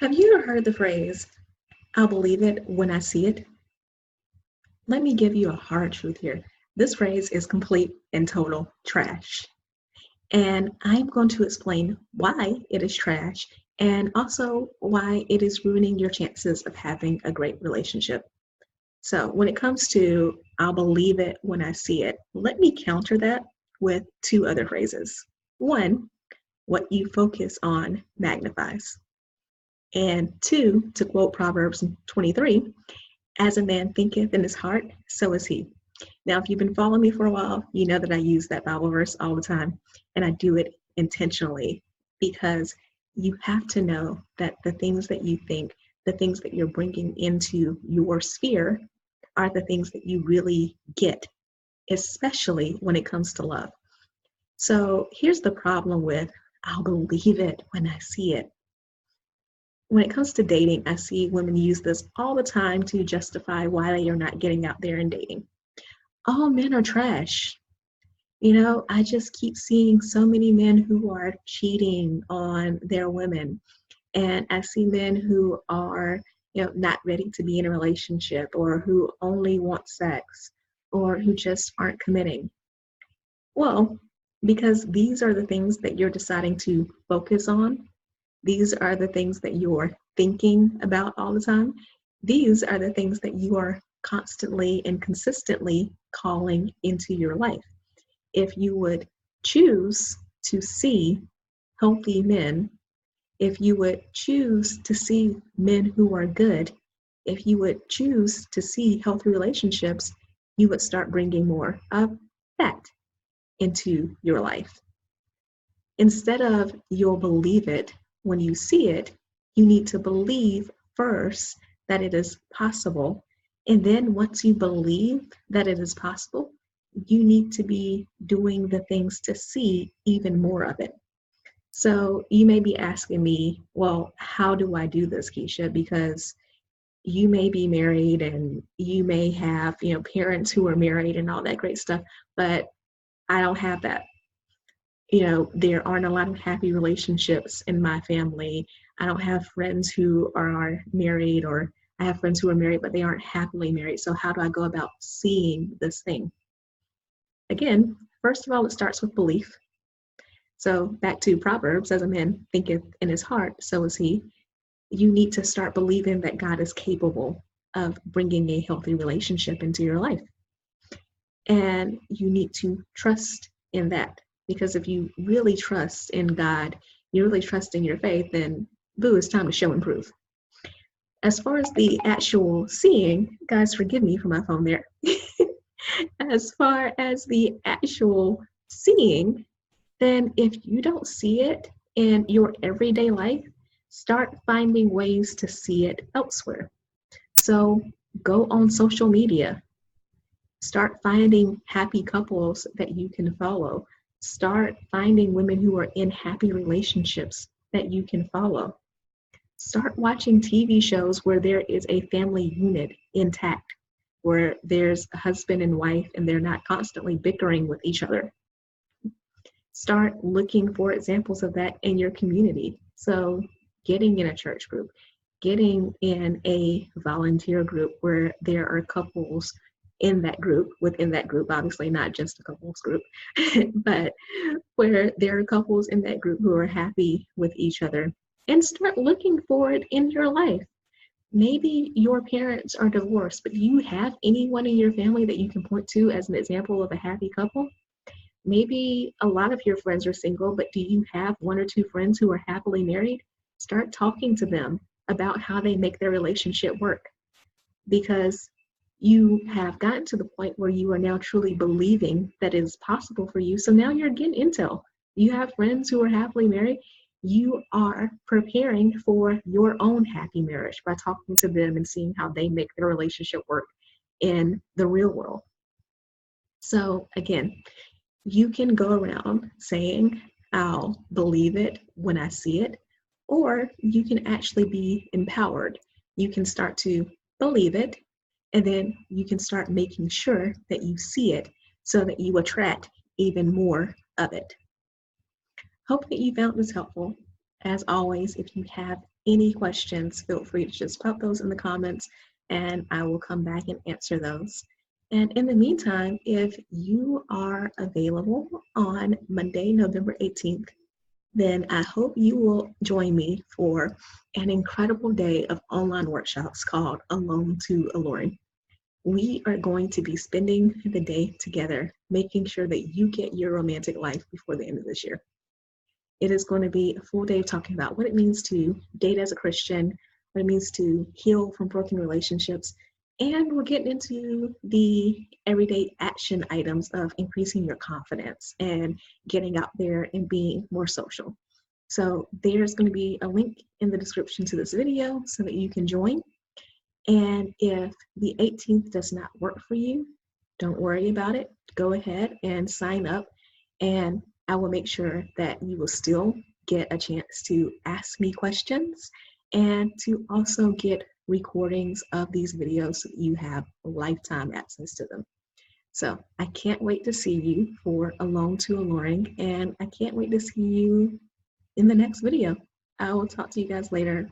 Have you ever heard the phrase, I'll believe it when I see it? Let me give you a hard truth here. This phrase is complete and total trash. And I'm going to explain why it is trash and also why it is ruining your chances of having a great relationship. So, when it comes to I'll believe it when I see it, let me counter that with two other phrases. One, what you focus on magnifies. And two, to quote Proverbs 23, as a man thinketh in his heart, so is he. Now, if you've been following me for a while, you know that I use that Bible verse all the time, and I do it intentionally because you have to know that the things that you think, the things that you're bringing into your sphere, are the things that you really get, especially when it comes to love. So here's the problem with I'll believe it when I see it. When it comes to dating, I see women use this all the time to justify why they are not getting out there and dating. All men are trash. I just keep seeing so many men who are cheating on their women. And I see men who are, not ready to be in a relationship or who only want sex or who just aren't committing. Well, because these are the things that you're deciding to focus on. These are the things that you're thinking about all the time. These are the things that you are constantly and consistently calling into your life. If you would choose to see healthy men, if you would choose to see men who are good, if you would choose to see healthy relationships, you would start bringing more of that into your life. Instead of you'll believe it when you see it, you need to believe first that it is possible. And then once you believe that it is possible, you need to be doing the things to see even more of it. So you may be asking me, well, how do I do this, Keisha? Because you may be married and you may have, parents who are married and all that great stuff, but I don't have that. There aren't a lot of happy relationships in my family. I don't have friends who are married, or I have friends who are married, but they aren't happily married. So how do I go about seeing this thing? Again, first of all, it starts with belief. So back to Proverbs, as a man thinketh in his heart, so is he. You need to start believing that God is capable of bringing a healthy relationship into your life. And you need to trust in that. Because if you really trust in God, you really trust in your faith, then boo, it's time to show and prove. As far as the actual seeing, guys, forgive me for my phone there. As far as the actual seeing, then if you don't see it in your everyday life, start finding ways to see it elsewhere. So go on social media. Start finding happy couples that you can follow. Start finding women who are in happy relationships that you can follow. Start watching TV shows where there is a family unit intact, where there's a husband and wife and they're not constantly bickering with each other. Start looking for examples of that in your community. So getting in a church group, getting in a volunteer group where there are couples in that group, within that group, obviously not just a couples group, but where there are couples in that group who are happy with each other, and start looking for it in your life. Maybe your parents are divorced, but do you have anyone in your family that you can point to as an example of a happy couple? Maybe a lot of your friends are single, but do you have one or two friends who are happily married? Start talking to them about how they make their relationship work, because you have gotten to the point where you are now truly believing that it is possible for you. So now you're getting intel. You have friends who are happily married. You are preparing for your own happy marriage by talking to them and seeing how they make their relationship work in the real world. So again, you can go around saying, I'll believe it when I see it, or you can actually be empowered. You can start to believe it, and then you can start making sure that you see it so that you attract even more of it. Hope that you found this helpful. As always, if you have any questions, feel free to just pop those in the comments and I will come back and answer those. And in the meantime, if you are available on Monday, November 18th, then I hope you will join me for an incredible day of online workshops called Alone to Alluring. We are going to be spending the day together, making sure that you get your romantic life before the end of this year. It is going to be a full day of talking about what it means to date as a Christian, what it means to heal from broken relationships, and we're getting into the everyday action items of increasing your confidence and getting out there and being more social. So there's going to be a link in the description to this video so that you can join. And if the 18th does not work for you, don't worry about it. Go ahead and sign up, and I will make sure that you will still get a chance to ask me questions and to also get recordings of these videos so that you have lifetime access to them. So I can't wait to see you for Alone to Alluring, and I can't wait to see you in the next video. I will talk to you guys later.